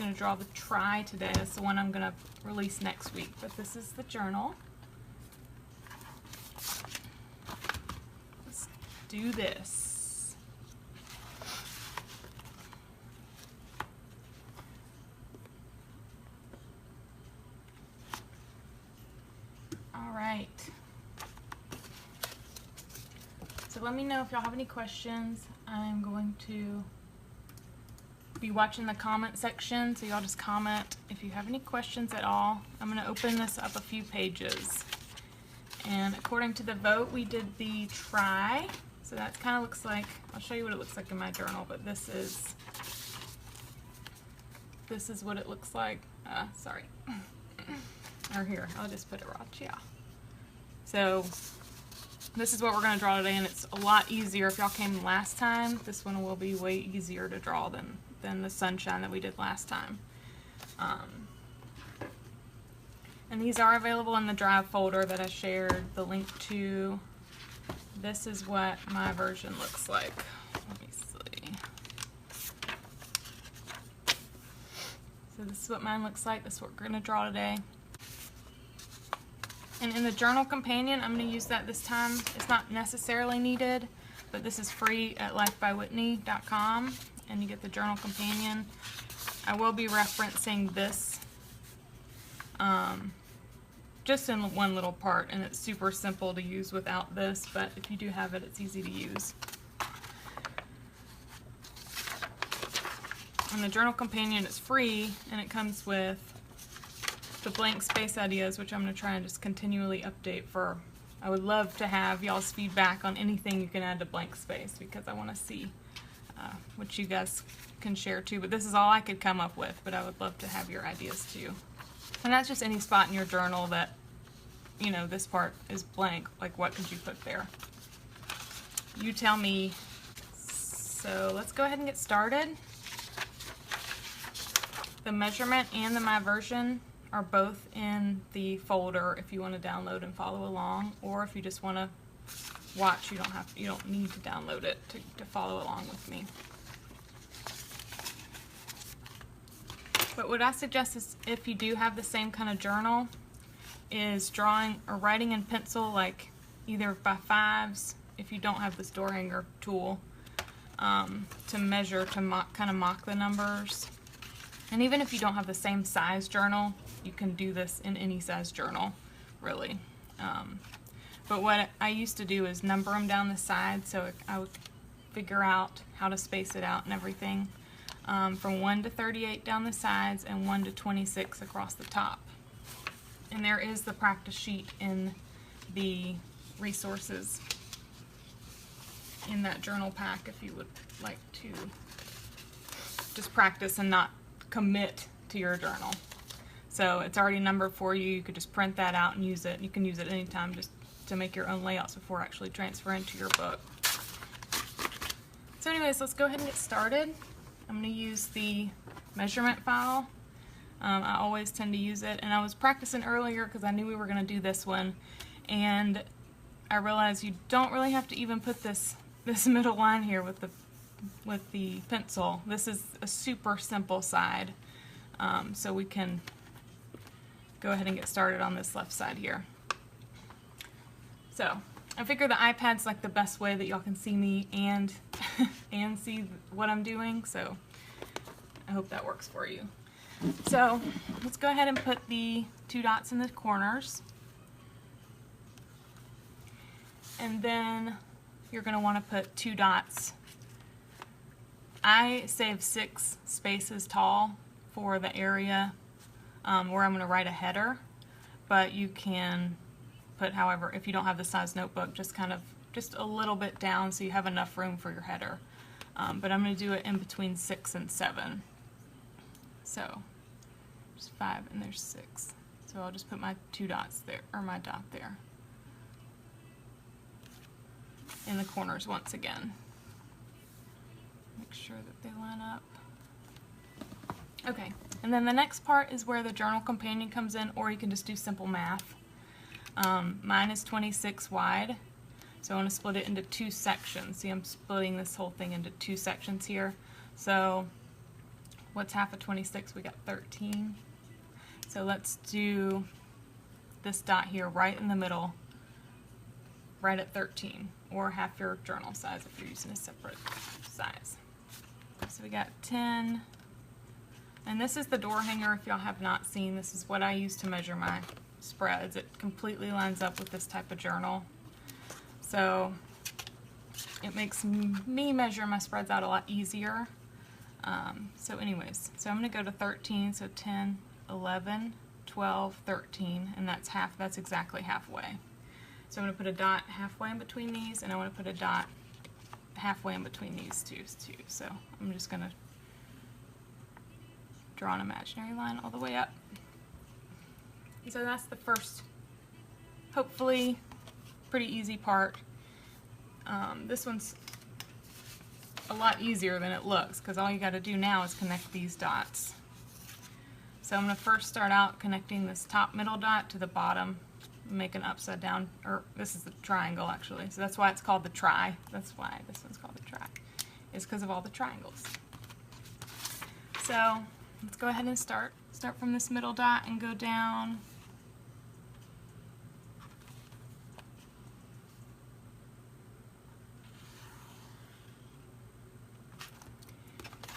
going to draw the try today. That's the one I'm going to release next week. But this is the journal. Let's do this. All right. So let me know if y'all have any questions. I'm going to be watching the comment section, so y'all just comment if you have any questions at all. I'm going to open this up a few pages. And according to the vote, we did the try. So that kind of looks like, I'll show you what it looks like in my journal, but this is what it looks like. Sorry. Or here, I'll just put it right, yeah. So this is what we're going to draw today, and it's a lot easier. If y'all came last time, this one will be way easier to draw than the sunshine that we did last time. And these are available in the Drive folder that I shared the link to. This is what my version looks like. Let me see. So this is what mine looks like. This is what we're going to draw today. And in the journal companion, I'm going to use that this time. It's not necessarily needed, but this is free at lifebywhitney.com, and you get the journal companion. I will be referencing this just in one little part, and it's super simple to use without this, but if you do have it, it's easy to use. And the journal companion is free, and it comes with the blank space ideas, which I'm going to try and just continually update for. I would love to have y'all's feedback on anything you can add to blank space, because I want to see what you guys can share too. But this is all I could come up with, but I would love to have your ideas too. And that's just any spot in your journal that, you know, this part is blank. Like, what could you put there? You tell me. So let's go ahead and get started. The measurement and the My Version are both in the folder if you want to download and follow along, or if you just want to watch, you don't need to download it to follow along with me. But what I suggest is, if you do have the same kind of journal, is drawing or writing in pencil, like either by fives if you don't have this door hanger tool, to measure, to kind of mock the numbers. And even if you don't have the same size journal, you can do this in any size journal, really. But what I used to do is number them down the side, so I would figure out how to space it out and everything. From 1 to 38 down the sides and 1 to 26 across the top. And there is the practice sheet in the resources in that journal pack if you would like to just practice and not commit to your journal. So it's already numbered for you. You could just print that out and use it. You can use it anytime just to make your own layouts before actually transferring to your book. So anyways, let's go ahead and get started. I'm going to use the measurement file. I always tend to use it, and I was practicing earlier because I knew we were going to do this one, and I realized you don't really have to even put this middle line here with the pencil. This is a super simple side, so we can go ahead and get started on this left side here. So I figure the iPad's like the best way that y'all can see me and and see what I'm doing, so I hope that works for you. So let's go ahead and put the 2 dots in the corners, and then you're going to want to put 2 dots. I save 6 spaces tall for the area where I'm going to write a header, but you can put, however, if you don't have the size notebook, just a little bit down so you have enough room for your header. But I'm going to do it in between 6 and 7. So there's 5 and there's 6. So I'll just put my 2 dots there, or my dot there, in the corners once again. Make sure that they line up. Okay, and then the next part is where the journal companion comes in, or you can just do simple math. Mine is 26 wide, so I want to split it into 2 sections. See, I'm splitting this whole thing into 2 sections here. So what's half of 26? We got 13. So let's do this dot here right in the middle, right at 13, or half your journal size if you're using a separate size. So we got 10, and this is the door hanger. If y'all have not seen, this is what I use to measure my spreads. It completely lines up with this type of journal. So it makes me measure my spreads out a lot easier. So anyways, so I'm going to go to 13, so 10, 11, 12, 13, and that's half. That's exactly halfway. So I'm going to put a dot halfway in between these, and I want to put a dot halfway in between these two too. So I'm just going to draw an imaginary line all the way up. So that's the first, hopefully, pretty easy part. This one's a lot easier than it looks, because all you got to do now is connect these dots. So I'm going to first start out connecting this top middle dot to the bottom, make an upside down, or this is the triangle actually, so that's why it's called the tri. That's why this one's called the tri. It's because of all the triangles. So let's go ahead and start from this middle dot and go down.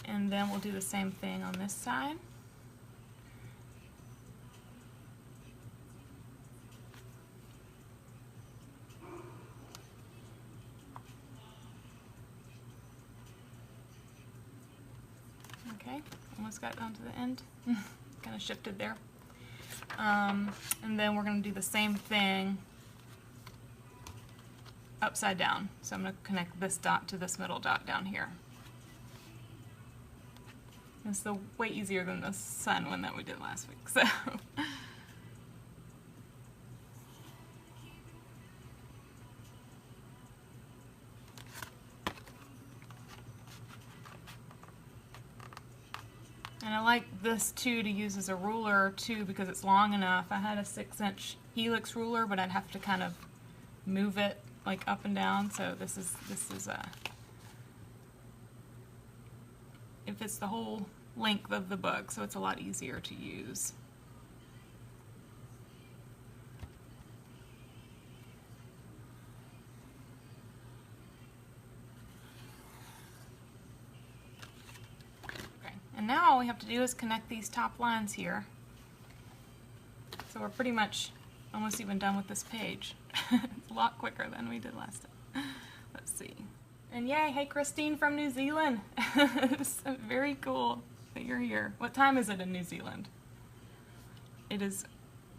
And then we'll do the same thing on this side. Okay, almost got down to the end. Kind of shifted there. And then we're going to do the same thing upside down. So I'm going to connect this dot to this middle dot down here. It's way easier than the sun one that we did last week. So and I like this too to use as a ruler too, because it's long enough. I had a 6-inch helix ruler, but I'd have to kind of move it like up and down. So this is if it's the whole length of the book, so it's a lot easier to use. Okay, and now all we have to do is connect these top lines here. So we're pretty much almost even done with this page. It's a lot quicker than we did last time. Let's see. And yay, hey Christine from New Zealand. It's very cool that you're here. What time is it in New Zealand? It is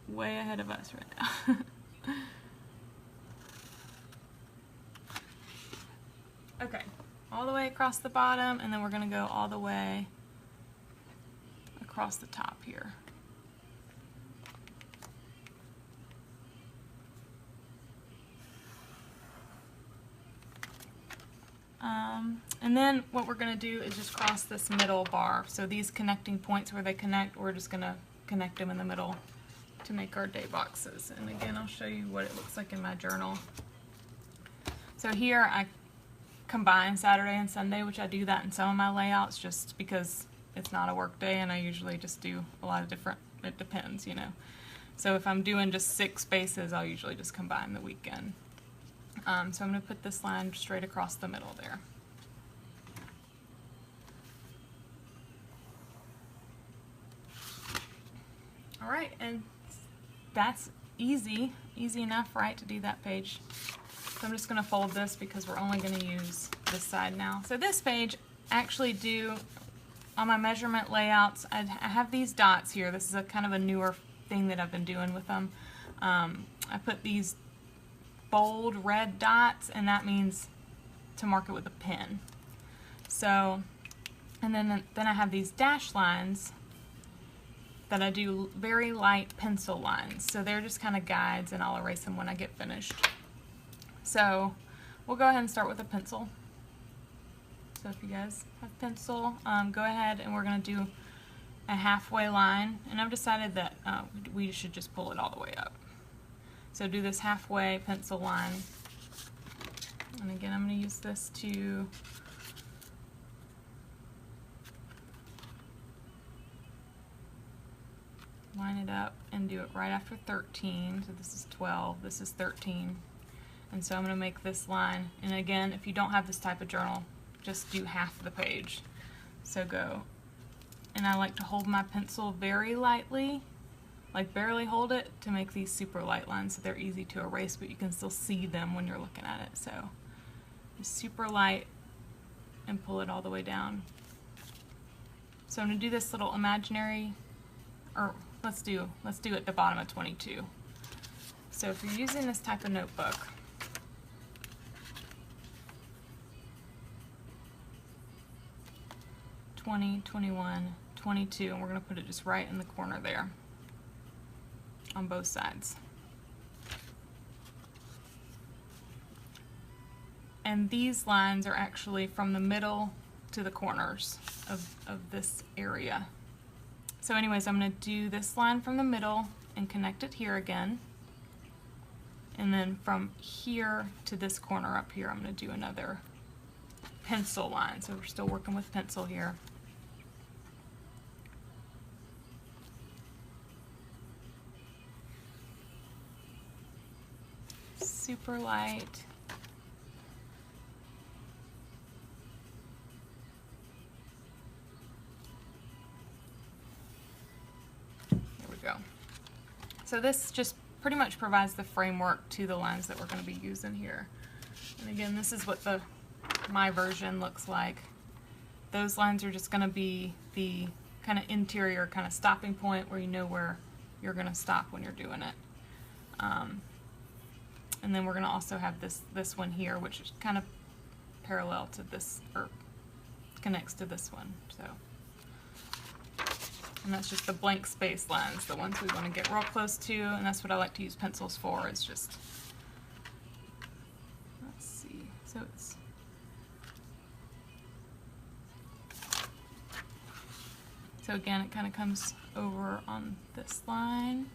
way ahead of us right now. Okay, all the way across the bottom, and then we're going to go all the way across the top here. And then what we're going to do is just cross this middle bar. So these connecting points where they connect, we're just going to connect them in the middle to make our day boxes. And again, I'll show you what it looks like in my journal. So here I combine Saturday and Sunday, which I do that in some of my layouts just because it's not a work day and I usually just do a lot of different, it depends, you know. So if I'm doing just 6 spaces, I'll usually just combine the weekend. So I'm going to put this line straight across the middle there. Alright, and that's easy enough, right, to do that page. So I'm just going to fold this because we're only going to use this side now. So this page, actually do, on my measurement layouts, I have these dots here. This is a kind of a newer thing that I've been doing with them. I put these bold red dots, and that means to mark it with a pen. So, and then I have these dash lines that I do very light pencil lines. So they're just kind of guides, and I'll erase them when I get finished. So we'll go ahead and start with a pencil. So if you guys have pencil, go ahead and we're going to do a halfway line. And I've decided that we should just pull it all the way up. So do this halfway pencil line. And again, I'm going to use this to line it up and do it right after 13. So this is 12, this is 13. And so I'm going to make this line, and again, if you don't have this type of journal, just do half the page. So go, and I like to hold my pencil very lightly, like barely hold it, to make these super light lines so they're easy to erase, but you can still see them when you're looking at it. So just super light and pull it all the way down. So I'm going to do this little imaginary, or let's do it at the bottom of 22. So if you're using this type of notebook, 20, 21, 22, and we're going to put it just right in the corner there on both sides. And these lines are actually from the middle to the corners of this area. So anyways, I'm going to do this line from the middle and connect it here again. And then from here to this corner up here, I'm going to do another pencil line. So we're still working with pencil here. Super light. There we go. So this just pretty much provides the framework to the lines that we're going to be using here. And again, this is what my version looks like. Those lines are just going to be the kind of interior kind of stopping point where you know where you're going to stop when you're doing it. And then we're going to also have this one here, which is kind of parallel to this, or connects to this one. So, and that's just the blank space lines, the ones we want to get real close to, and that's what I like to use pencils for. It's just, let's see, so it's, so again, it kind of comes over on this line.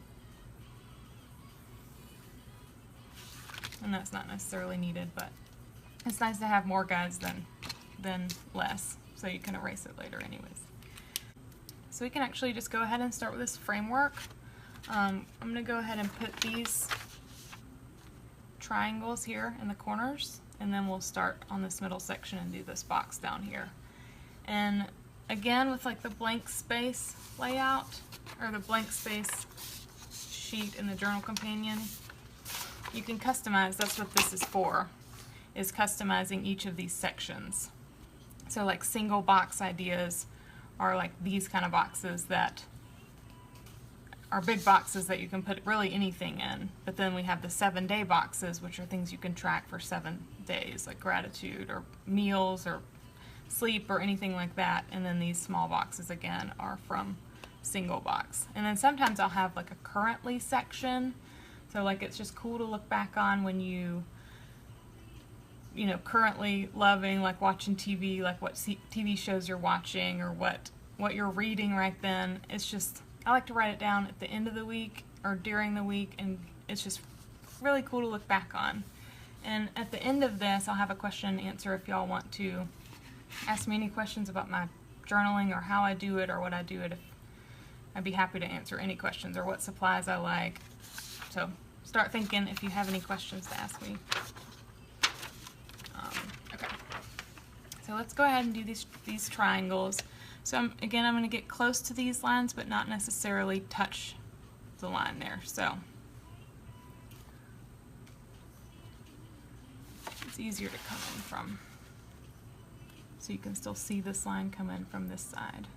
And that's not necessarily needed, but it's nice to have more guides than less, so you can erase it later anyways. So we can actually just go ahead and start with this framework. I'm going to go ahead and put these triangles here in the corners, and then we'll start on this middle section and do this box down here. And again, with like the blank space layout, or the blank space sheet in the journal companion, you can customize. That's what this is for, is customizing each of these sections. So like single box ideas are like these kind of boxes that are big boxes that you can put really anything in. But then we have the 7-day boxes, which are things you can track for 7 days, like gratitude or meals or sleep or anything like that. And then these small boxes again are from single box. And then sometimes I'll have like a currently section. So like it's just cool to look back on when you know, currently loving, like watching TV, like what TV shows you're watching or what you're reading right then. It's just, I like to write it down at the end of the week or during the week, and it's just really cool to look back on. And at the end of this, I'll have a question and answer if y'all want to ask me any questions about my journaling or how I do it or what I do it. I'd be happy to answer any questions or what supplies I like. So start thinking if you have any questions to ask me. Okay, so let's go ahead and do these triangles. So I'm going to get close to these lines, but not necessarily touch the line there. So it's easier to come in from, so you can still see this line come in from this side.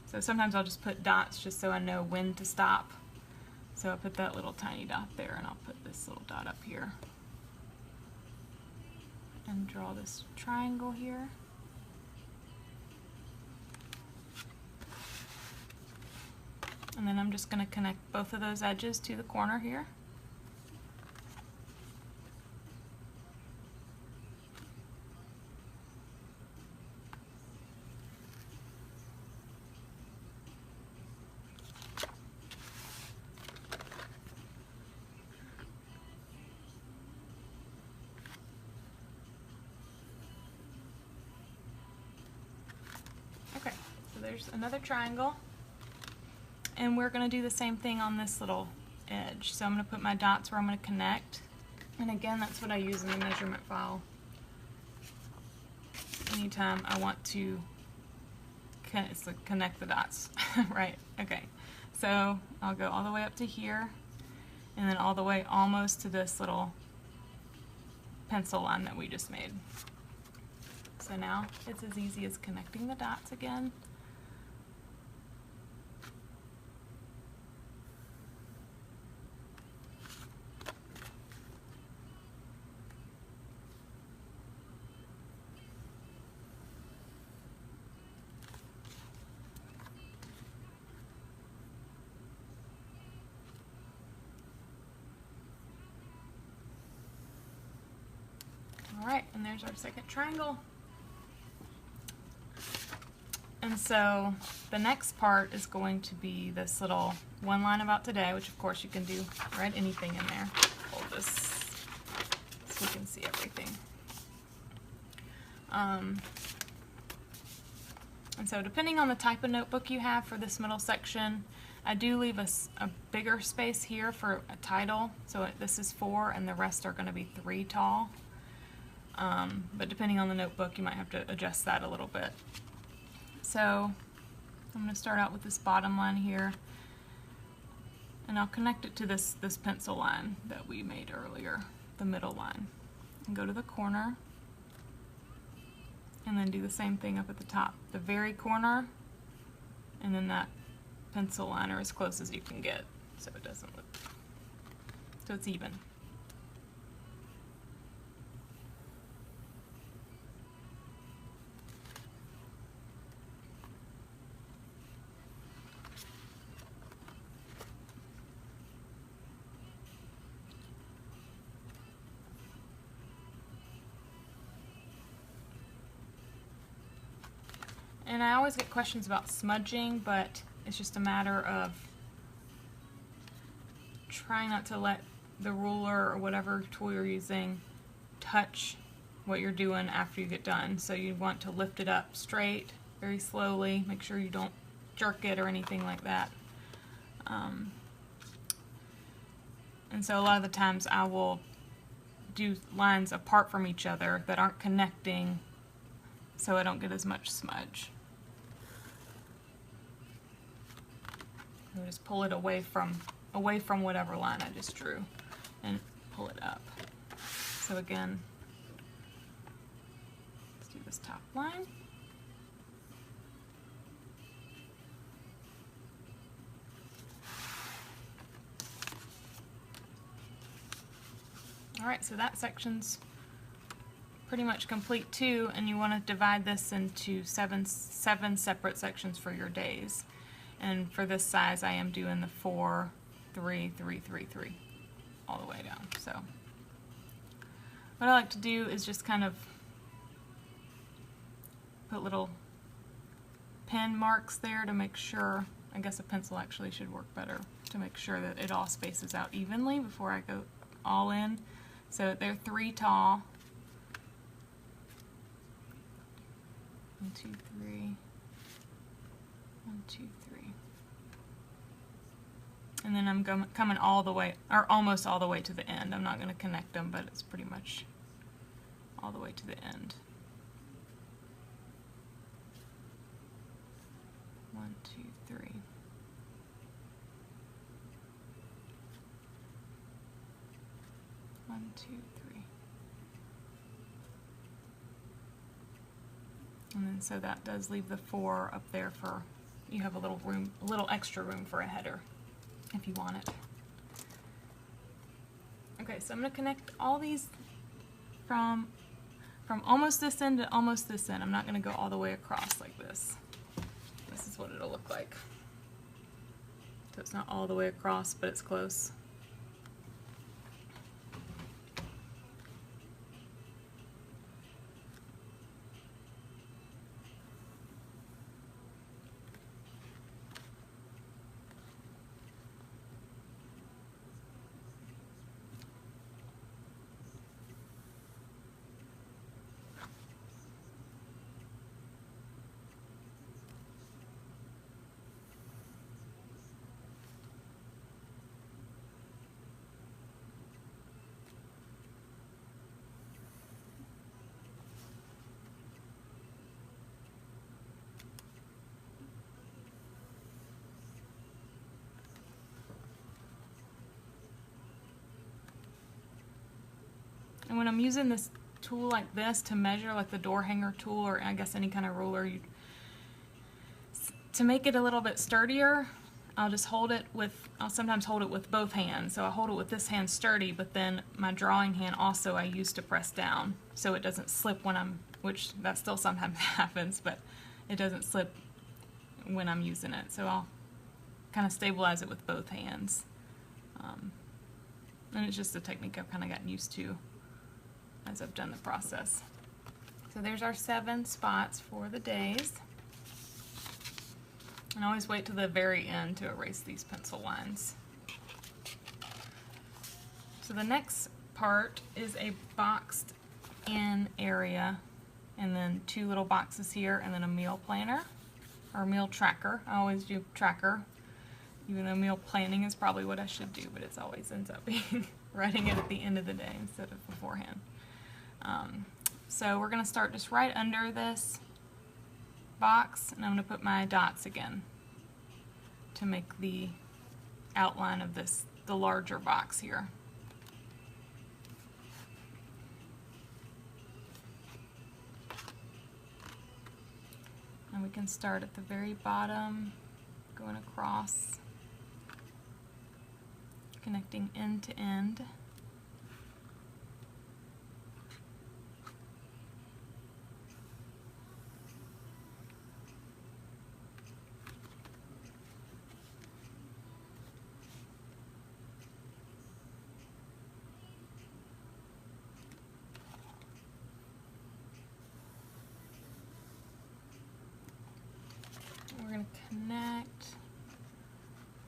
So sometimes I'll just put dots just so I know when to stop. So I'll put that little tiny dot there, and I'll put this little dot up here. And draw this triangle here. And then I'm just going to connect both of those edges to the corner here. there's another triangle. And we're going to do the same thing on this little edge. So I'm going to put my dots where I'm going to connect. And again, that's what I use in the measurement file. Anytime I want to connect the dots, right? Okay, so I'll go all the way up to here, and then all the way almost to this little pencil line that we just made. So now it's as easy as connecting the dots again. Alright, and there's our second triangle. And so the next part is going to be this little one line about today, which of course you can do, write anything in there. Hold this so you can see everything. And so depending on the type of notebook you have for this middle section, I do leave a bigger space here for a title. So this is 4 and the rest are going to be 3 tall. But depending on the notebook, you might have to adjust that a little bit. So I'm going to start out with this bottom line here, and I'll connect it to this pencil line that we made earlier, the middle line. And go to the corner, and then do the same thing up at the top. The very corner, and then that pencil line are as close as you can get, so it doesn't look, so it's even. And I always get questions about smudging, but it's just a matter of trying not to let the ruler or whatever tool you're using touch what you're doing after you get done. So you want to lift it up straight, very slowly, make sure you don't jerk it or anything like that. And so a lot of the times I will do lines apart from each other that aren't connecting, so I don't get as much smudge. I'll just pull it away from whatever line I just drew and pull it up. So again, let's do this top line. Alright, so that section's pretty much complete too, and you want to divide this into seven separate sections for your days. And for this size, I am doing the 4, 3, 3, 3, 3 all the way down. So what I like to do is just kind of put little pen marks there to make sure, I guess a pencil actually should work better, to make sure that it all spaces out evenly before I go all in. So they're 3 tall. 1, 2, 3. 1, 2, 3. And then I'm coming all the way, or almost all the way to the end. I'm not going to connect them, but it's pretty much all the way to the end. 1, 2, 3. 1, 2, 3. And then so that does leave the 4 up there for, you have a little room, a little extra room for a header if you want it. Okay, so I'm going to connect all these from almost this end to almost this end. I'm not going to go all the way across like this. This is what it'll look like. So it's not all the way across, but it's close. when I'm using this tool like this to measure, like the door hanger tool, or I guess any kind of ruler, to make it a little bit sturdier, I'll just hold it with, I'll sometimes hold it with both hands. So I hold it with this hand sturdy, but then my drawing hand also I use to press down so it doesn't slip when I'm, which that still sometimes happens, but it doesn't slip when I'm using it. So I'll kind of stabilize it with both hands. And it's just a technique I've kind of gotten used to as I've done the process. So there's our 7 spots for the days. And always wait till the very end to erase these pencil lines. So the next part is a boxed in area, and then 2 little boxes here, and then a meal planner or meal tracker. I always do tracker, even though meal planning is probably what I should do, but it always ends up being writing it at the end of the day instead of beforehand. So we're going to start just right under this box, and I'm going to put my dots again to make the outline of this, the larger box here. And we can start at the very bottom, going across, connecting end to end. We're going to connect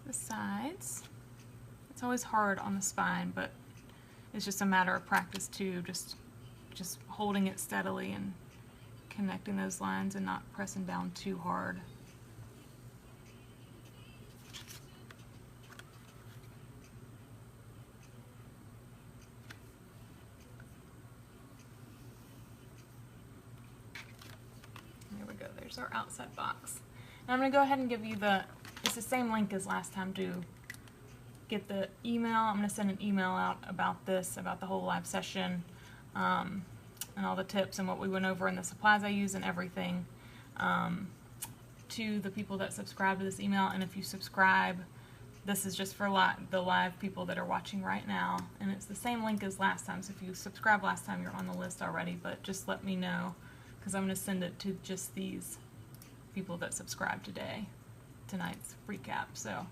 the sides. It's always hard on the spine, but it's just a matter of practice too, just holding it steadily and connecting those lines and not pressing down too hard. There we go, there's our outside box. Now I'm going to go ahead and give you it's the same link as last time to get the email. I'm going to send an email out about this, about the whole live session, and all the tips and what we went over and the supplies I use and everything, to the people that subscribe to this email. And if you subscribe, this is just for the live people that are watching right now, and it's the same link as last time. So if you subscribed last time, you're on the list already, but just let me know, because I'm going to send it to just these people that subscribe today, tonight's recap. So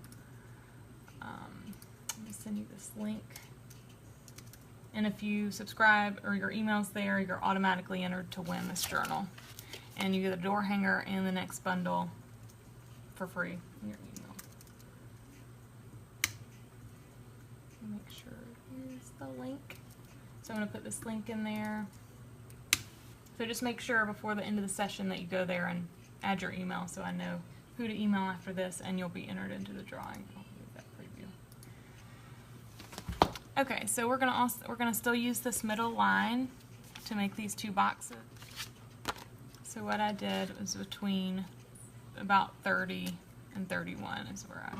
let me send you this link, and if you subscribe or your email's there, you're automatically entered to win this journal, and you get a door hanger and the next bundle for free in your email. Make sure here's the link. So I'm going to put this link in there. So just make sure before the end of the session that you go there and add your email, so I know who to email after this, and you'll be entered into the drawing. I'll leave that preview. Okay, so we're gonna still use this middle line to make these 2 boxes. So what I did was between about 30 and 31 is where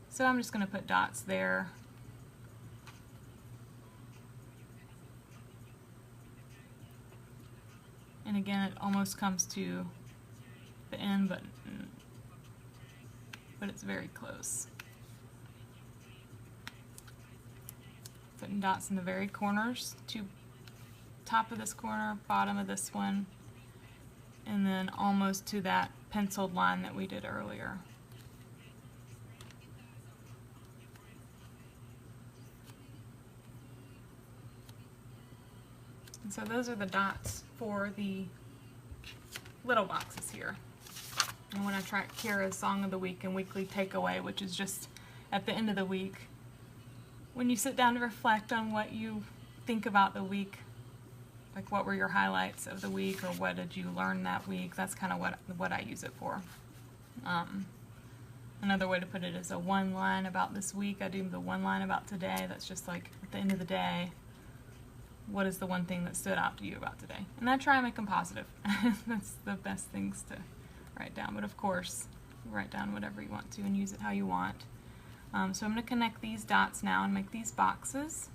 so I'm just gonna put dots there. And again, it almost comes to the end, but it's very close. Putting dots in the very corners, top of this corner, bottom of this one, and then almost to that penciled line that we did earlier. And so those are the dots for the little boxes here. And when I track Kira's Song of the Week and Weekly Takeaway, which is just at the end of the week, when you sit down to reflect on what you think about the week, like what were your highlights of the week, or what did you learn that week, that's kind of what I use it for. Another way to put it is a one line about this week. I do the one line about today. That's just like at the end of the day, what is the one thing that stood out to you about today? And I try and make them positive. That's the best things to write down. But of course, write down whatever you want to and use it how you want. So I'm going to connect these dots now and make these boxes.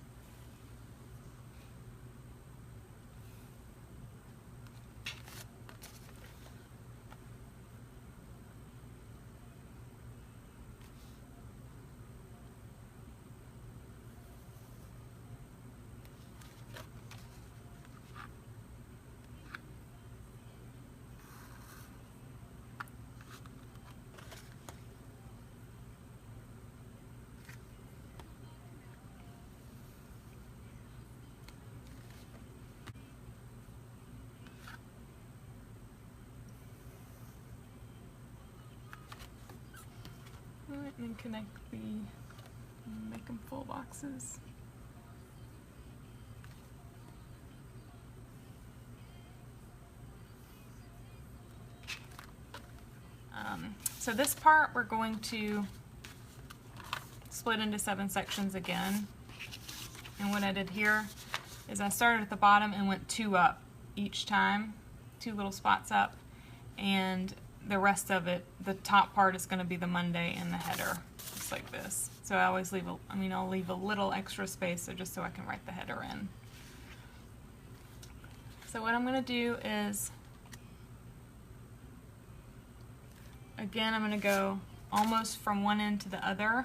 and then connect make them full boxes. So this part we're going to split into 7 sections again. And what I did here is I started at the bottom and went 2 up each time, 2 little spots up, and the rest of it, the top part is going to be the Monday and the header, just like this. So I always leave I'll leave a little extra space just so I can write the header in. So what I'm going to do is, again, I'm going to go almost from one end to the other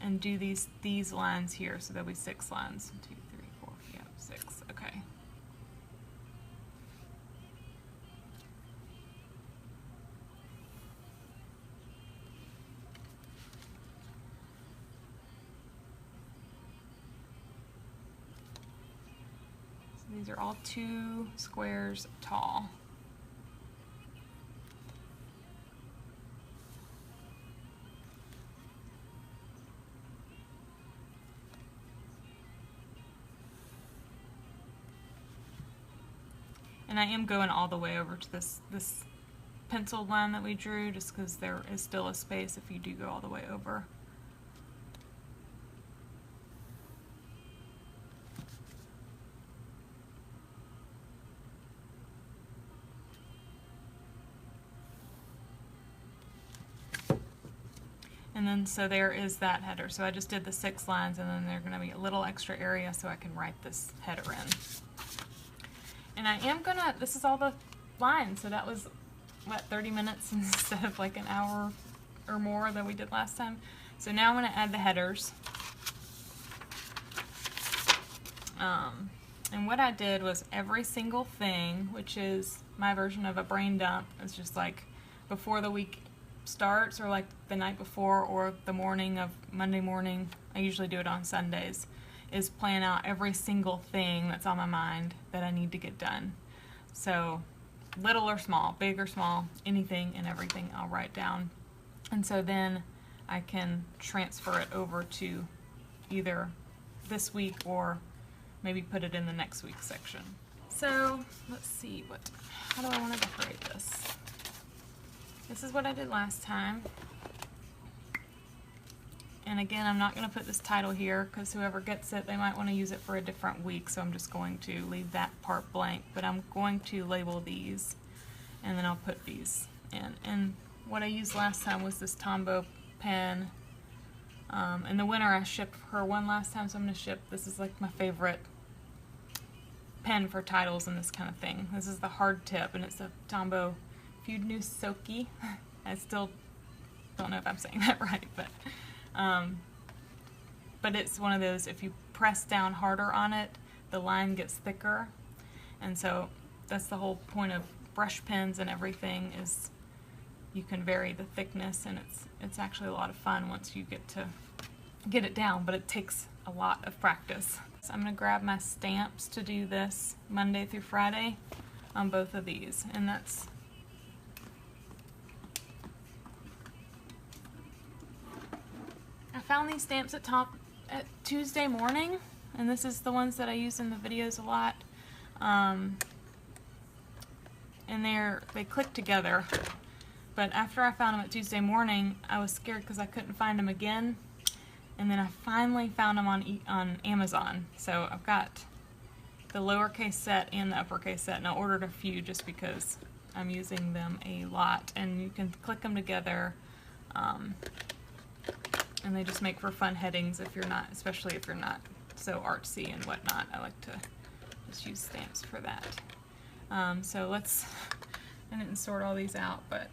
and do these lines here. So there'll be 6 lines. 1, 2, 3, 4, yep, 6. Okay. So these are all 2 squares tall. And I am going all the way over to this penciled line that we drew, just because there is still a space if you do go all the way over. And then so there is that header. So I just did the 6 lines, and then there's going to be a little extra area so I can write this header in. And I am gonna, this is all the lines, so that was, what, 30 minutes instead of like an hour or more that we did last time. So now I'm gonna add the headers. And what I did was every single thing, which is my version of a brain dump, it's just like before the week starts, or like the night before, or the morning of Monday morning. I usually do it on Sundays. Is plan out every single thing that's on my mind that I need to get done. So little or small, big or small, anything and everything I'll write down. And so then I can transfer it over to either this week or maybe put it in the next week's section. So let's see, how do I want to decorate this? This is what I did last time. And again, I'm not going to put this title here because whoever gets it, they might want to use it for a different week, so I'm just going to leave that part blank. But I'm going to label these, and then I'll put these in. And what I used last time was this Tombow pen. In the winter, I shipped her one last time, so I'm going to ship, this is like my favorite pen for titles and this kind of thing. This is the hard tip, and it's a Tombow Feud Soki. I still don't know if I'm saying that right, but it's one of those, if you press down harder on it, the line gets thicker. And so that's the whole point of brush pens and everything, is you can vary the thickness, and it's actually a lot of fun once you get it down, but it takes a lot of practice. So I'm going to grab my stamps to do this Monday through Friday on both of these, and that's I found these stamps at Tuesday morning, and this is the ones that I use in the videos a lot. And they click together. But after I found them at Tuesday morning, I was scared because I couldn't find them again. And then I finally found them on Amazon. So I've got the lowercase set and the uppercase set, and I ordered a few just because I'm using them a lot. And you can click them together. And they just make for fun headings if you're not, especially if you're not so artsy and whatnot. I like to just use stamps for that. So I didn't sort all these out, but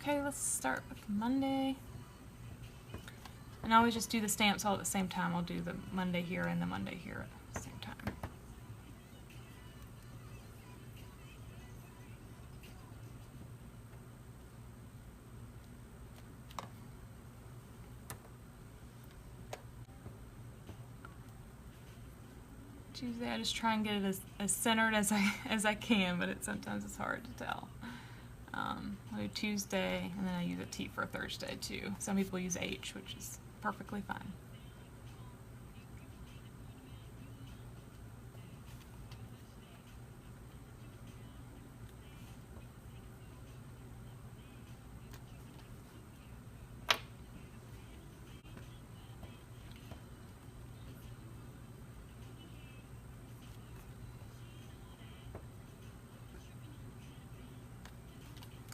okay, let's start with Monday. And I always just do the stamps all at the same time. I'll do the Monday here and the Monday here at the same time. Tuesday, I just try and get it as centered as I can, but sometimes it's hard to tell. I'll do Tuesday, and then I use a T for Thursday too. Some people use H, which is perfectly fine.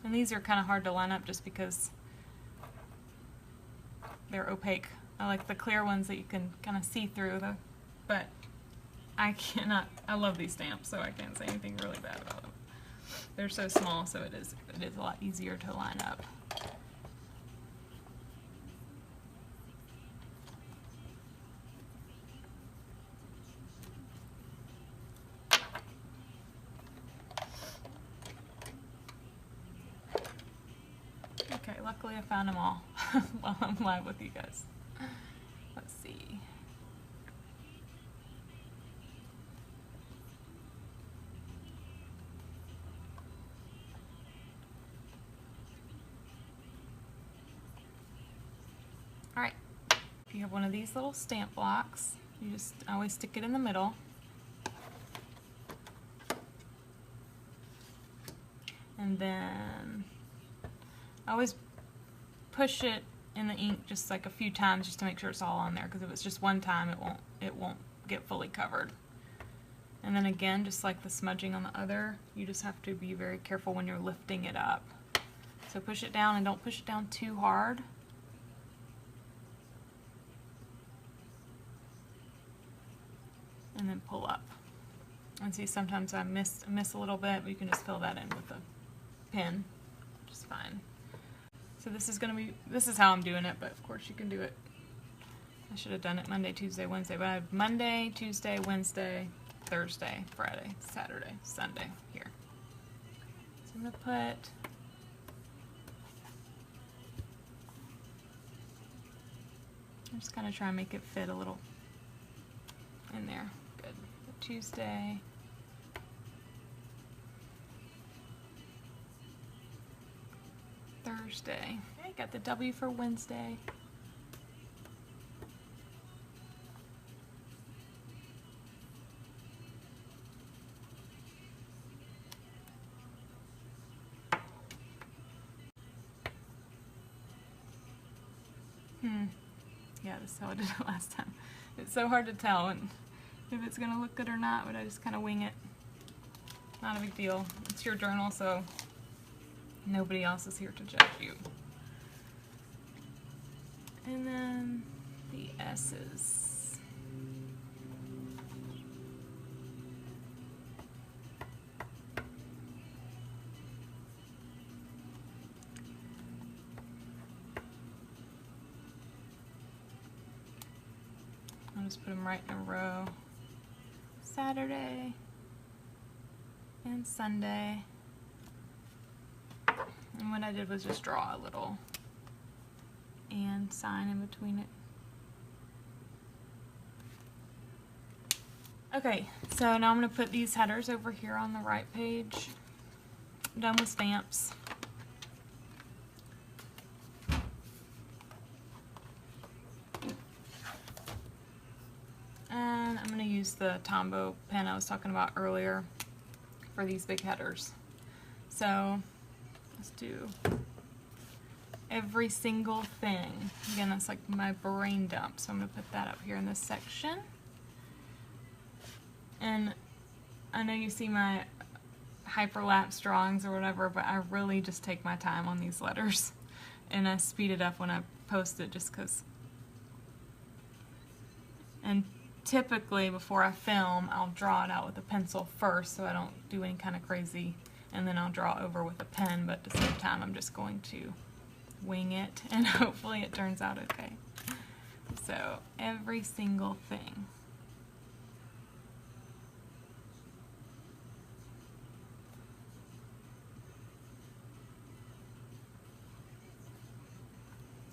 And these are kind of hard to line up just because they're opaque. I like the clear ones that you can kind of see through, but I cannot, I love these stamps, so I can't say anything really bad about them. They're so small, so it is a lot easier to line up. Okay, luckily I found them all while I'm live with you guys. Let's see. Alright, if you have one of these little stamp blocks, you just always stick it in the middle. And then I always push it in the ink just like a few times just to make sure it's all on there, because if it's just one time it won't get fully covered. And then again, just like the smudging on the other, you just have to be very careful when you're lifting it up. So push it down and don't push it down too hard. And then pull up. And see, sometimes I miss a little bit, but you can just fill that in with a pin, which is fine. So this is how I'm doing it, but of course you can do it. I should have done it Monday, Tuesday, Wednesday, but I have Monday, Tuesday, Wednesday, Thursday, Friday, Saturday, Sunday here. So I'm gonna I'm just gonna try and make it fit a little in there. Good. Tuesday. Thursday. Okay, got the W for Wednesday. Yeah, this is how I did it last time. It's so hard to tell if it's gonna look good or not, but I just kind of wing it. Not a big deal. It's your journal, so nobody else is here to judge you. And then the S's. I'll just put them right in a row. Saturday and Sunday. And what I did was just draw a little and sign in between it. Okay, so now I'm going to put these headers over here on the right page. I'm done with stamps. And I'm going to use the Tombow pen I was talking about earlier for these big headers. So let's do every single thing. Again, that's like my brain dump, so I'm going to put that up here in this section. And I know you see my hyperlapse drawings or whatever, but I really just take my time on these letters. And I speed it up when I post it just because. And typically before I film, I'll draw it out with a pencil first so I don't do any kind of crazy, and then I'll draw over with a pen, but at the same time I'm just going to wing it and hopefully it turns out okay. So every single thing.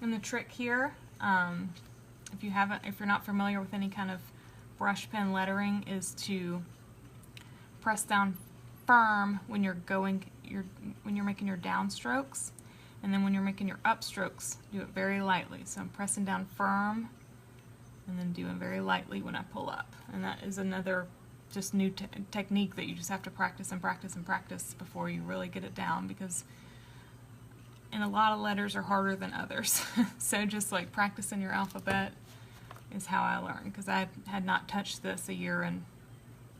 And the trick here, if you're not familiar with any kind of brush pen lettering, is to press down firm when you're going when you're making your downstrokes, and then when you're making your upstrokes, do it very lightly. So I'm pressing down firm and then doing very lightly when I pull up. And that is another just new technique that you just have to practice and practice and practice before you really get it down, because and a lot of letters are harder than others. So just like practicing your alphabet is how I learned, because I had not touched this a year and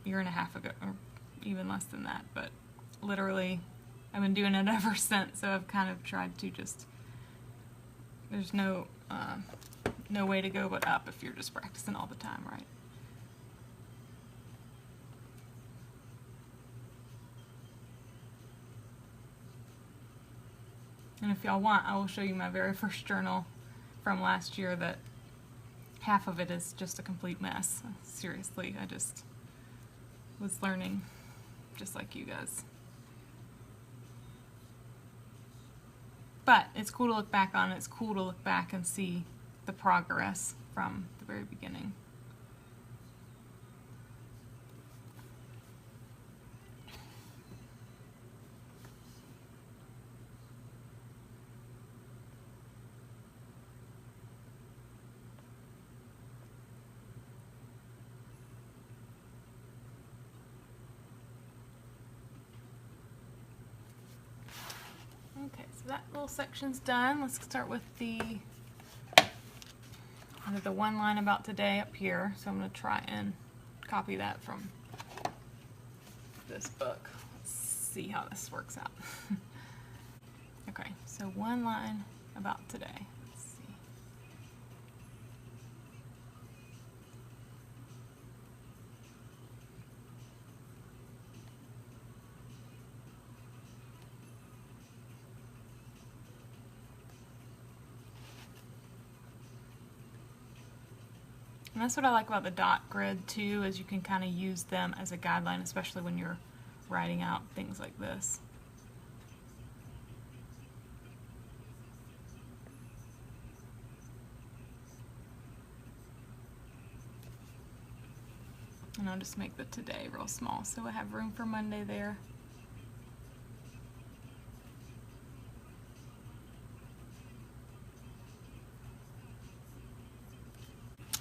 a half ago, or even less than that, but literally I've been doing it ever since. So I've kind of tried to just, there's no way to go but up if you're just practicing all the time, right? And if y'all want, I will show you my very first journal from last year that half of it is just a complete mess. Seriously, I just was learning just like you guys. But it's cool to look back on. It's cool to look back and see the progress from the very beginning. Okay, so that little section's done. Let's start with the one line about today up here. So I'm going to try and copy that from this book. Let's see how this works out. Okay, so one line about today. Let's see. And that's what I like about the dot grid too, is you can kind of use them as a guideline, especially when you're writing out things like this. And I'll just make the today real small so I have room for Monday there.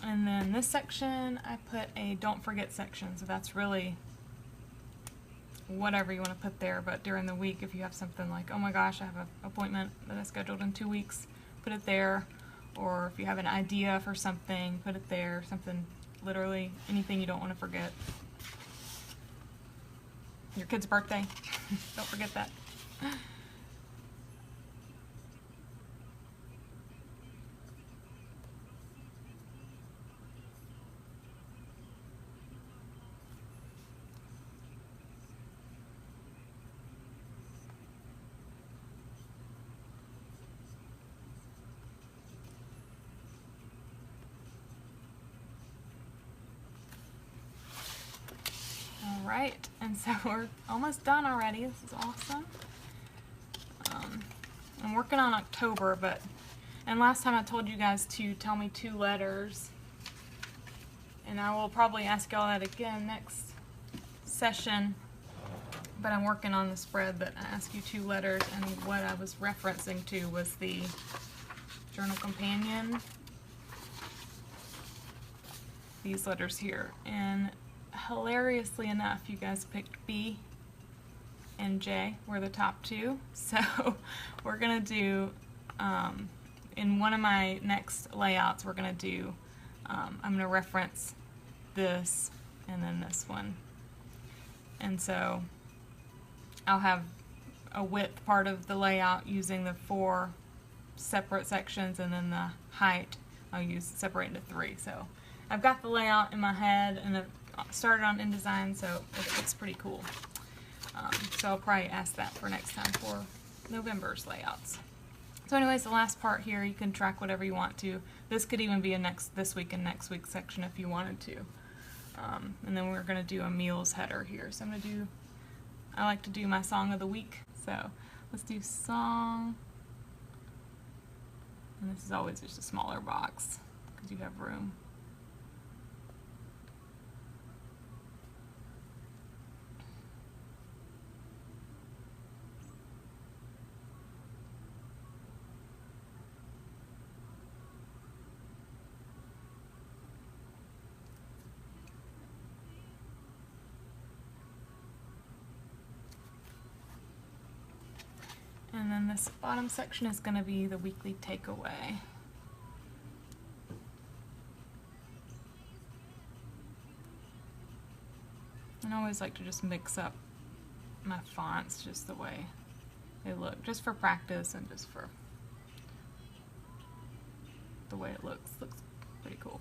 And then this section, I put a don't forget section, so that's really whatever you want to put there, but during the week, if you have something like, oh my gosh, I have an appointment that I scheduled in 2 weeks, put it there. Or if you have an idea for something, put it there. Something, literally anything you don't want to forget. Your kid's birthday, don't forget that. Alright, and so we're almost done already. This is awesome. I'm working on October, and last time I told you guys to tell me 2 letters, and I will probably ask y'all that again next session, but I'm working on the spread that I ask you 2 letters, and what I was referencing to was the journal companion, these letters here, and hilariously enough, you guys picked B and J were the top 2. So we're gonna do in one of my next layouts, we're gonna do I'm gonna reference this and then this one, and so I'll have a width part of the layout using the 4 separate sections, and then the height I'll use separate into 3. So I've got the layout in my head, and I've started on InDesign, so it looks pretty cool. So I'll probably ask that for next time for November's layouts. So anyways, the last part here, you can track whatever you want to. This could even be a this week and next week section if you wanted to. And then we're going to do a meals header here. So I like to do my song of the week. So let's do song. And this is always just a smaller box because you have room. then this bottom section is going to be the weekly takeaway. And I always like to just mix up my fonts just the way they look, just for practice and just for the way it looks. Looks pretty cool.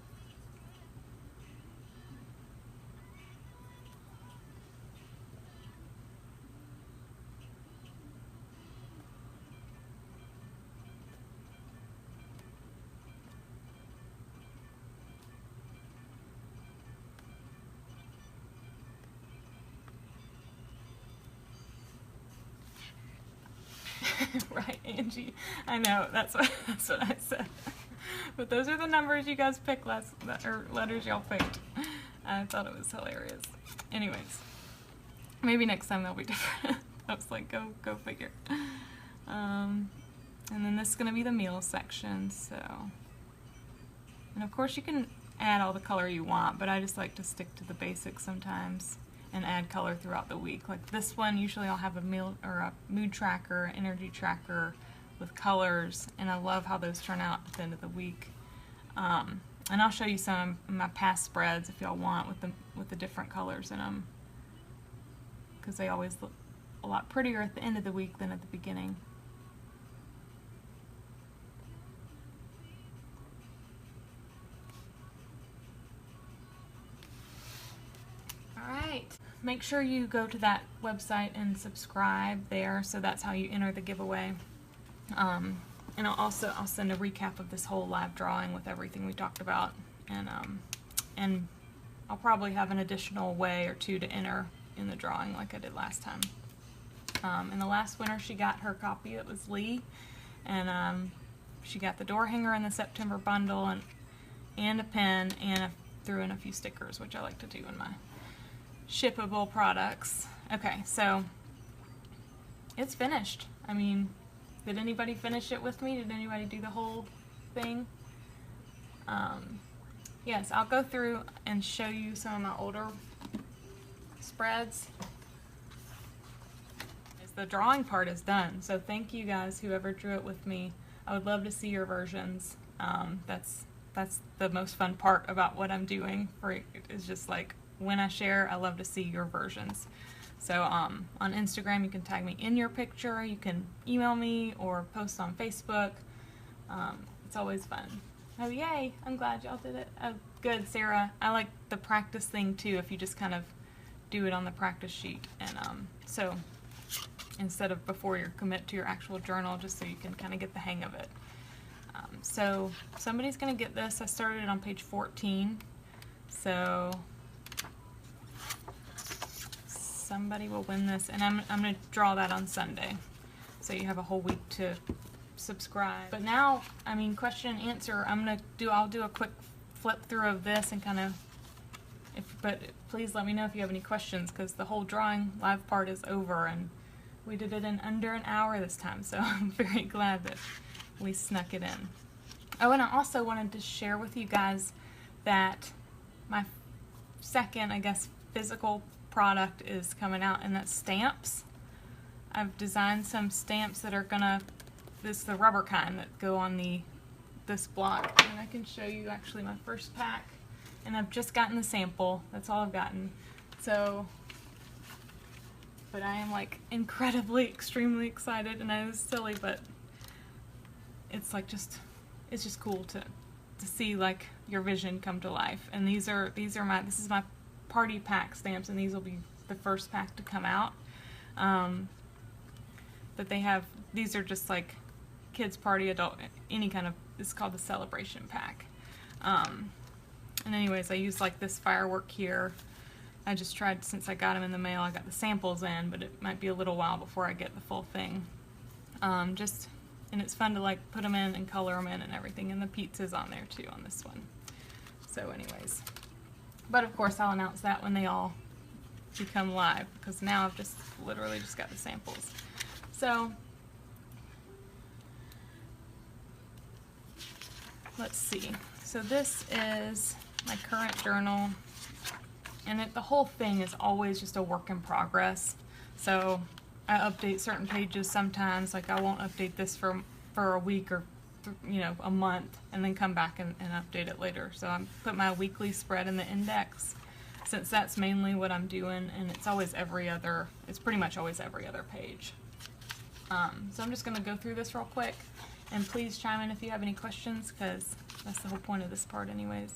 Right, Angie. I know, that's what I said. But those are the numbers you guys picked or letters y'all picked. I thought it was hilarious. Anyways, maybe next time they'll be different. I was like, go figure. And then this is going to be the meal section. So, and of course you can add all the color you want, but I just like to stick to the basics sometimes and add color throughout the week. Like this one, usually I'll have a meal or a mood tracker, energy tracker with colors, and I love how those turn out at the end of the week. And I'll show you some of my past spreads if y'all want with the different colors in them, because they always look a lot prettier at the end of the week than at the beginning. Alright, make sure you go to that website and subscribe there, so that's how you enter the giveaway. And I'll send a recap of this whole live drawing with everything we talked about, and I'll probably have an additional way or two to enter in the drawing like I did last time. And the last winner, she got her copy. It was Lee, and she got the door hanger in the September bundle, and a pen, and threw in a few stickers, which I like to do in my shippable products. Okay, so it's finished. I mean, did anybody finish it with me? Did anybody do the whole thing? Yes, I'll go through and show you some of my older spreads. The drawing part is done, so thank you guys, whoever drew it with me. I would love to see your versions. That's the most fun part about what I'm doing. Is just like when I share, I love to see your versions. So on Instagram, you can tag me in your picture, you can email me or post on Facebook. It's always fun. Oh yay, I'm glad y'all did it. Oh good, Sarah. I like the practice thing too, if you just kind of do it on the practice sheet. And so instead of before you commit to your actual journal, just so you can kind of get the hang of it. So somebody's going to get this. I started it on page 14. So somebody will win this, and I'm going to draw that on Sunday, so you have a whole week to subscribe. But now, I mean, question and answer, I'll do a quick flip through of this and kind of, but please let me know if you have any questions, because the whole drawing live part is over, and we did it in under an hour this time, so I'm very glad that we snuck it in. Oh, and I also wanted to share with you guys that my second, I guess, physical product is coming out, and that's stamps. I've designed some stamps that are gonna, this is the rubber kind that go on this block, and I can show you actually my first pack, and I've just gotten the sample. That's all I've gotten. So, but I am like incredibly, extremely excited, and I know it's silly, but it's like it's just cool to see like your vision come to life. And this is my party pack stamps, and these will be the first pack to come out. But these are just like kids party, adult, any kind of, it's called the celebration pack. And anyways, I used like this firework here. I just tried, since I got them in the mail, I got the samples in, but it might be a little while before I get the full thing. And it's fun to like put them in and color them in and everything, and the pizza's on there too on this one. So anyways, but of course I'll announce that when they all become live, because now I've just literally just got the samples. So let's see. So this is my current journal, and the whole thing is always just a work in progress. So I update certain pages sometimes. Like I won't update this for a week or a month, and then come back and update it later. So I put my weekly spread in the index, since that's mainly what I'm doing, and it's always it's pretty much always every other page. So I'm just going to go through this real quick, and please chime in if you have any questions, because that's the whole point of this part anyways.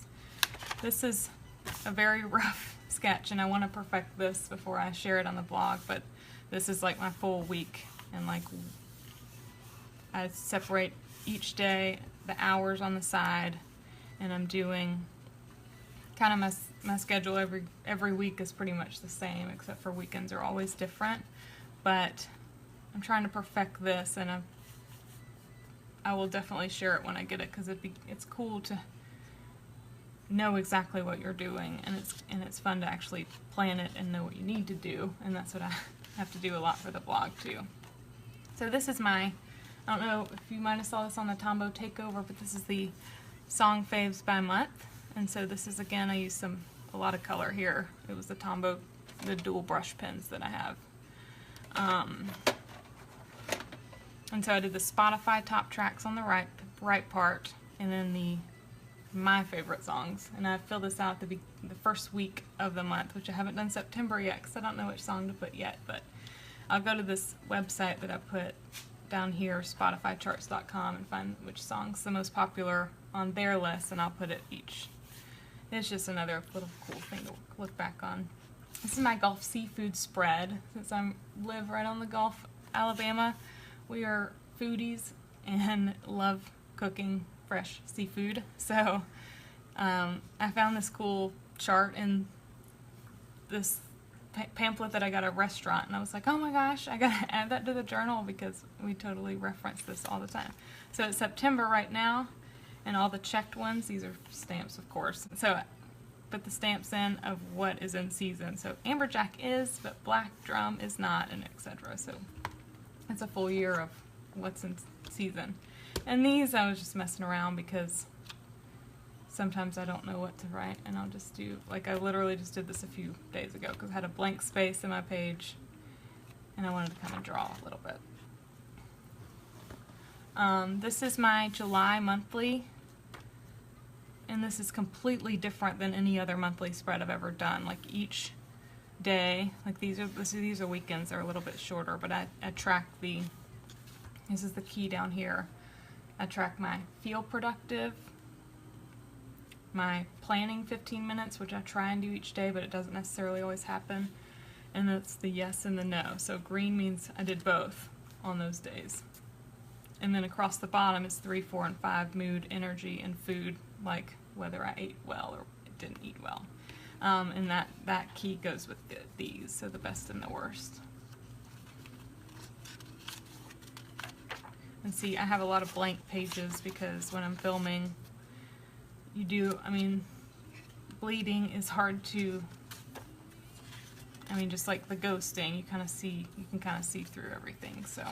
This is a very rough sketch, and I want to perfect this before I share it on the blog, but this is like my full week, and like I separate each day the hours on the side, and I'm doing kind of my schedule every week is pretty much the same, except for weekends are always different. But I'm trying to perfect this, and I will definitely share it when I get it, because it's cool to know exactly what you're doing, and it's fun to actually plan it and know what you need to do, and that's what I have to do a lot for the blog too. So this is I don't know if you might have saw this on the Tombow takeover, but this is the song faves by month. And so this is, again, I used a lot of color here. It was the Tombow, the dual brush pens that I have. And so I did the Spotify top tracks on the right part, and then my favorite songs. And I filled this out the first week of the month, which I haven't done September yet, because I don't know which song to put yet. But I'll go to this website that I put down here, spotifycharts.com, and find which song's the most popular on their list, and I'll put it each. It's just another little cool thing to look back on. This is my Gulf seafood spread. Since I live right on the Gulf, Alabama, we are foodies and love cooking fresh seafood. So I found this cool chart in this pamphlet that I got at a restaurant, and I was like, oh my gosh, I gotta add that to the journal, because we totally reference this all the time. So it's September right now, and all the checked ones, these are stamps of course, so I put the stamps in of what is in season. So amberjack is, but black drum is not, and etc. So it's a full year of what's in season. And these I was just messing around, because sometimes I don't know what to write, and I'll just do, like I literally just did this a few days ago, because I had a blank space in my page, and I wanted to kind of draw a little bit. This is my July monthly, and this is completely different than any other monthly spread I've ever done. Like each day, like these are weekends, they're a little bit shorter, but I track this is the key down here, I track my feel productive, my planning 15 minutes, which I try and do each day, but it doesn't necessarily always happen, and that's the yes and the no. So green means I did both on those days. And then across the bottom is 3, 4, and 5, mood, energy, and food, like whether I ate well or didn't eat well. And that key goes with these, so the best and the worst. And see, I have a lot of blank pages, because when I'm filming, bleeding is hard to, just like the ghosting, you can kind of see through everything, so,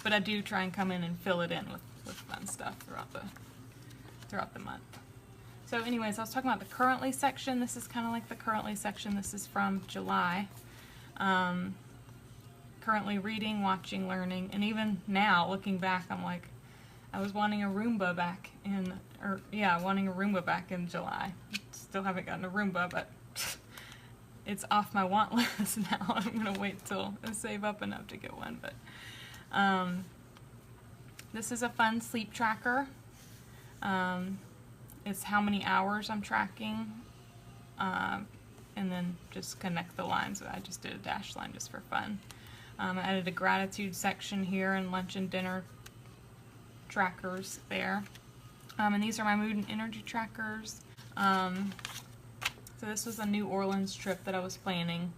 but I do try and come in and fill it in with fun stuff throughout the month. So anyways, I was talking about the currently section. This is kind of like the currently section. This is from July. Currently reading, watching, learning, and even now, looking back, I'm like, I was wanting a Roomba back in July. Still haven't gotten a Roomba, but it's off my want list now. I'm gonna wait till I save up enough to get one. But this is a fun sleep tracker. It's how many hours I'm tracking, and then just connect the lines. I just did a dashed line just for fun. I added a gratitude section here, and lunch and dinner trackers there. And these are my mood and energy trackers. So this was a New Orleans trip that I was planning.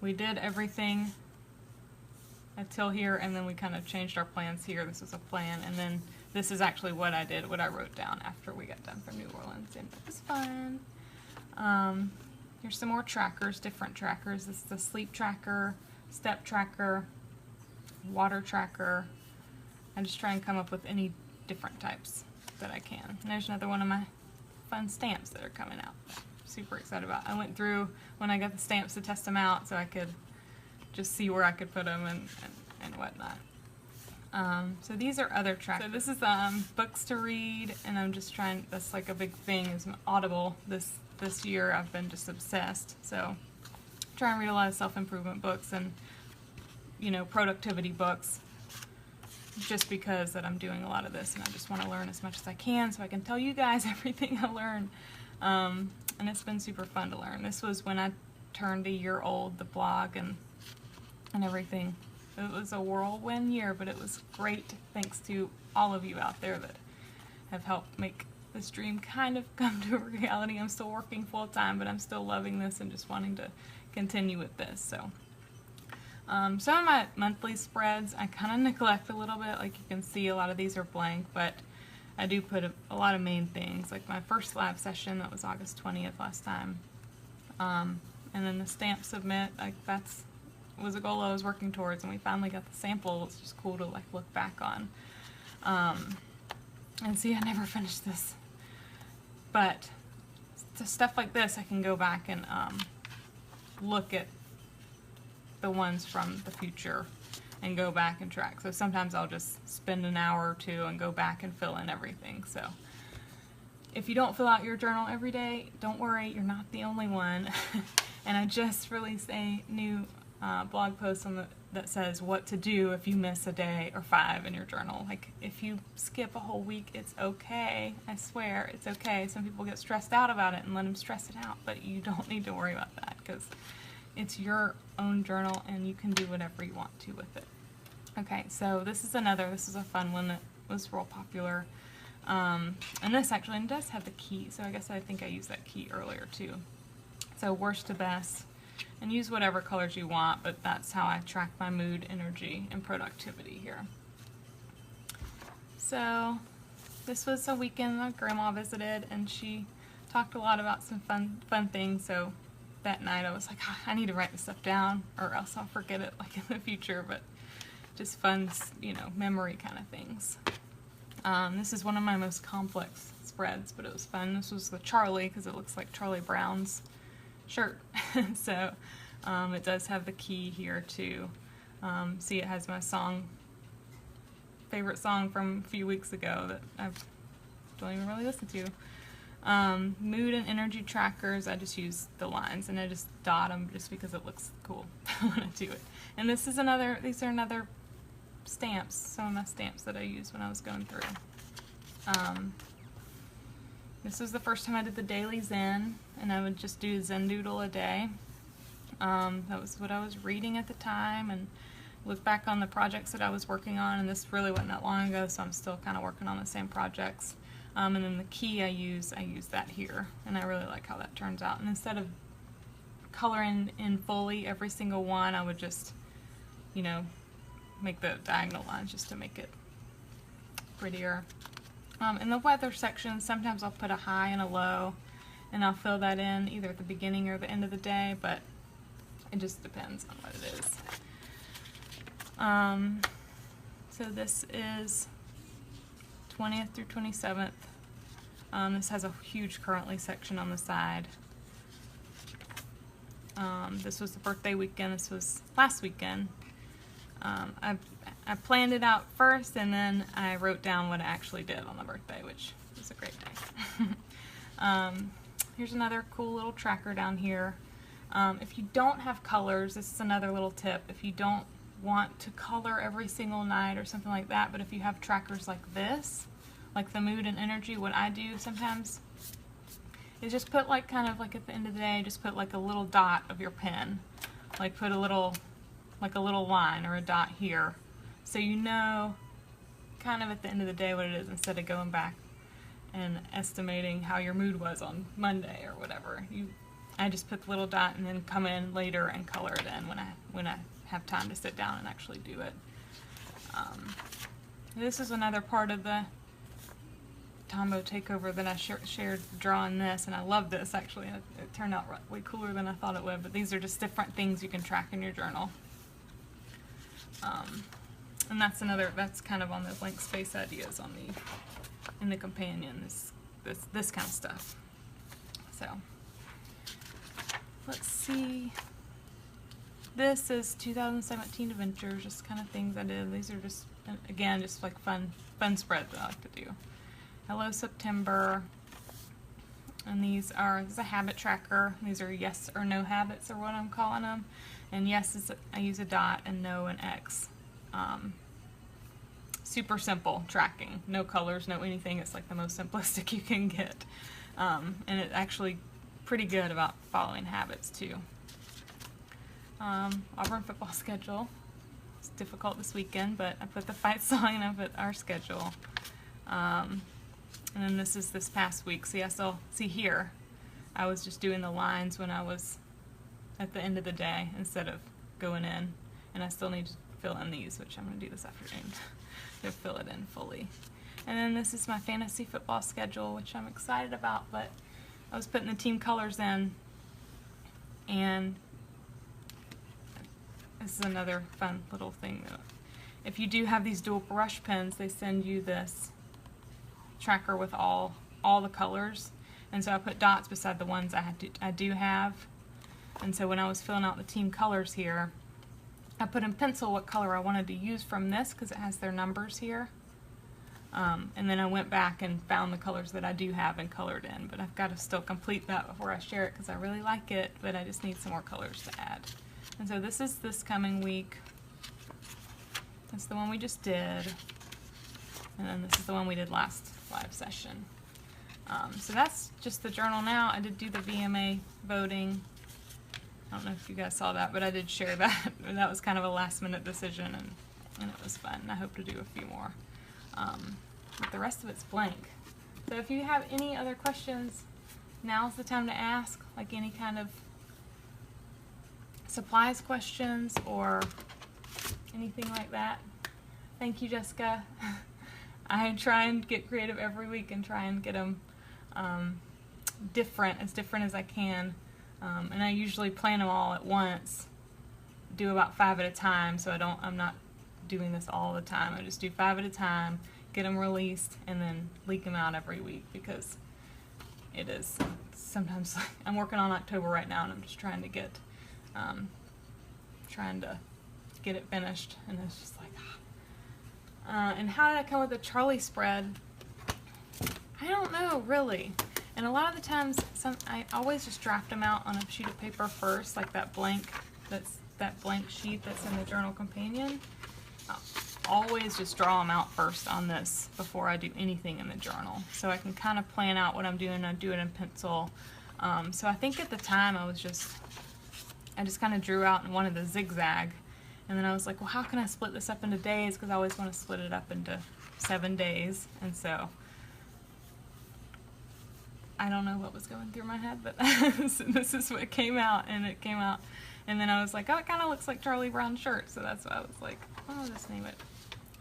We did everything until here, and then we kind of changed our plans here. This was a plan, and then this is actually what I did, what I wrote down after we got done from New Orleans, and it was fun. Here's some more trackers, different trackers. This is the sleep tracker, step tracker, water tracker. I just try and come up with any different types that I can. And there's another one of my fun stamps that are coming out. Super excited about. I went through when I got the stamps to test them out, so I could just see where I could put them and whatnot. So these are other trackers. So this is books to read, and I'm just trying, that's like a big thing, is Audible. This year I've been just obsessed. So try and read a lot of self-improvement books and, you know, productivity books, just because that I'm doing a lot of this and I just want to learn as much as I can so I can tell you guys everything I learn. And it's been super fun to learn. This was when I turned a year old, the blog and everything. It was a whirlwind year, but it was great thanks to all of you out there that have helped make this dream kind of come to a reality. I'm still working full time, but I'm still loving this and just wanting to continue with this. So some of my monthly spreads I kind of neglect a little bit. Like you can see, a lot of these are blank, but I do put a lot of main things. Like my first live session, that was August 20th last time. And then the stamp submit, like was a goal I was working towards, and we finally got the sample. It's just cool to like look back on. And see, I never finished this. But to stuff like this, I can go back and look at the ones from the future and go back and track. So sometimes I'll just spend an hour or two and go back and fill in everything. So if you don't fill out your journal every day, don't worry, you're not the only one. And I just released a new blog post that says what to do if you miss a day or 5 in your journal. Like if you skip a whole week, it's okay. I swear, it's okay. Some people get stressed out about it and let them stress it out, but you don't need to worry about that because it's your own journal and you can do whatever you want to with it. Okay, so this is a fun one that was real popular. And this actually does have the key, so I think I used that key earlier too. So worst to best, and use whatever colors you want, but that's how I track my mood, energy, and productivity here. So this was a weekend that Grandma visited, and she talked a lot about some fun things. So that night I was like, I need to write this stuff down, or else I'll forget it like in the future. But just fun, you know, memory kind of things. This is one of my most complex spreads, but it was fun. This was the Charlie, because it looks like Charlie Brown's shirt. So it does have the key here too. See, it has my favorite song from a few weeks ago that I don't even really listen to. Mood and energy trackers, I just use the lines and I just dot them just because it looks cool when I do it. And these are another stamps, some of my stamps that I used when I was going through. This was the first time I did the daily Zen, and I would just do Zen Doodle a day. That was what I was reading at the time, and look back on the projects that I was working on, and this really wasn't that long ago, so I'm still kind of working on the same projects. And then the key I use that here, and I really like how that turns out. And instead of coloring in fully every single one, I would just, you know, make the diagonal lines just to make it prettier. In the weather section, sometimes I'll put a high and a low, and I'll fill that in either at the beginning or the end of the day, but it just depends on what it is. So this is 20th through 27th. This has a huge currently section on the side. This was the birthday weekend. This was last weekend. I planned it out first, and then I wrote down what I actually did on the birthday, which was a great day. Here's another cool little tracker down here. If you don't have colors, this is another little tip. If you don't want to color every single night or something like that, but if you have trackers like this, like the mood and energy, what I do sometimes is just put like kind of like at the end of the day, just put like a little dot of your pen. Like put a little line or a dot here, so you know kind of at the end of the day what it is, instead of going back and estimating how your mood was on Monday or whatever. I just put the little dot and then come in later and color it in when I have time to sit down and actually do it. This is another part of the Tombow takeover that I shared drawing this, and I love this actually. It turned out way cooler than I thought it would, but these are just different things you can track in your journal. And that's kind of on the blank space ideas in the companion, this kind of stuff. So let's see. This is 2017 adventures, just kind of things I did. These are just, again, just like fun spreads that I like to do. Hello September. And this is a habit tracker. These are yes or no habits, or what I'm calling them. And yes is I use a dot, and no an X. Super simple tracking. No colors, no anything. It's like the most simplistic you can get. And it's actually pretty good about following habits too. Auburn football schedule. It's difficult this weekend, but I put the fight song and I put our schedule. And then this is this past week. So yes, I'll see here. I was just doing the lines when I was at the end of the day instead of going in. And I still need to fill in these, which I'm going to do this afternoon to fill it in fully. And then this is my fantasy football schedule, which I'm excited about, but I was putting the team colors in, and this is another fun little thing. If you do have these dual brush pens, they send you this tracker with all the colors, and so I put dots beside the ones I do have. And so when I was filling out the team colors here, I put in pencil what color I wanted to use from this because it has their numbers here. And then I went back and found the colors that I do have and colored in, but I've got to still complete that before I share it because I really like it, but I just need some more colors to add. And so this is this coming week. That's the one we just did. And then this is the one we did last live session. So that's just the journal now. I did do the VMA voting. I don't know if you guys saw that, but I did share that. That was kind of a last minute decision, and it was fun. I hope to do a few more. But the rest of it's blank. So if you have any other questions, now's the time to ask, like any kind of supplies questions or anything like that. Thank you, Jessica. I try and get creative every week and try and get them different as I can. And I usually plan them all at once, do about 5 at a time, so I'm not doing this all the time. I just do 5 at a time, get them released, and then leak them out every week because it is sometimes like, I'm working on October right now, and I'm just trying to get it finished, and it's just like, and how did I come with the Charlie spread? I don't know, really. And a lot of the times, I always just draft them out on a sheet of paper first, like that blank sheet that's in the journal companion. I'll always just draw them out first on this before I do anything in the journal, so I can kind of plan out what I'm doing. I do it in pencil. So I think at the time I just kind of drew out and wanted to zigzag, and then I was like, well, how can I split this up into days? Because I always want to split it up into 7 days, and so I don't know what was going through my head, but this is what came out, and it came out. And then I was like, oh, it kind of looks like Charlie Brown's shirt, so that's why I was like, oh, I'll just name it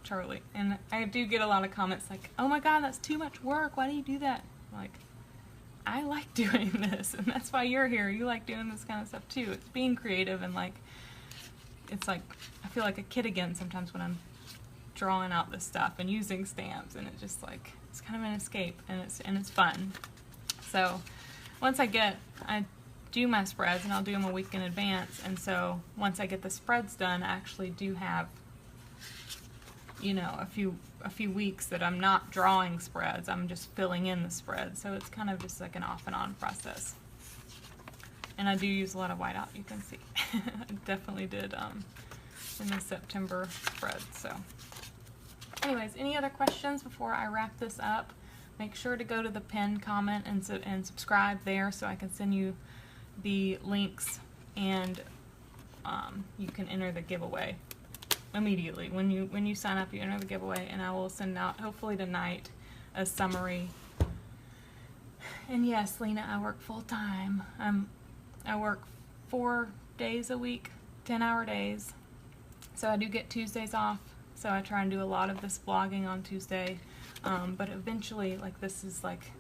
Charlie. And I do get a lot of comments like, oh my god, that's too much work, why do you do that? I'm like, I like doing this, and that's why you're here. You like doing this kind of stuff too. It's being creative, and like, it's like, I feel like a kid again sometimes when I'm drawing out this stuff and using stamps, and it just like, it's kind of an escape, and it's fun. So once I do my spreads, and I'll do them a week in advance, and so once I get the spreads done, I actually do have, you know, a few weeks that I'm not drawing spreads, I'm just filling in the spreads, so it's kind of just like an off and on process. And I do use a lot of whiteout, you can see. I definitely did in the September spread. So anyways, any other questions before I wrap this up? Make sure to go to the pinned comment and subscribe there so I can send you the links, and you can enter the giveaway immediately. When you sign up, you enter the giveaway, and I will send out, hopefully tonight, a summary. And yes, Lena, I work full time. I work 4 days a week, 10-hour days. So I do get Tuesdays off, so I try and do a lot of this blogging on Tuesday. But eventually, like, this is like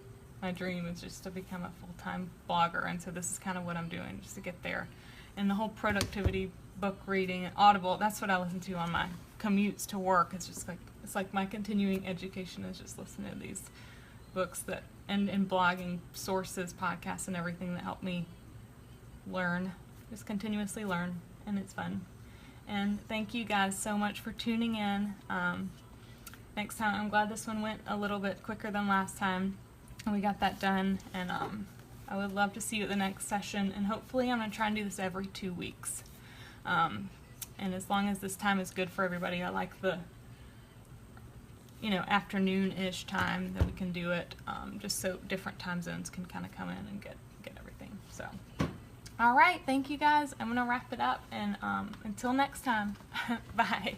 my dream is just to become a full-time blogger, and so this is kind of what I'm doing just to get there. And the whole productivity book reading and Audible, that's what I listen to on my commutes to work. It's just like, it's like my continuing education is just listening to these books that and blogging sources, podcasts, and everything that help me learn, just continuously learn and it's fun. And thank you guys so much for tuning in. Next time, I'm glad this one went a little bit quicker than last time, and we got that done. And I would love to see you at the next session, and hopefully I'm going to try and do this every 2 weeks. And as long as this time is good for everybody, I like the, you know, afternoon-ish time that we can do it, just so different time zones can kind of come in and get everything. So, all right, thank you guys. I'm going to wrap it up, and until next time, bye.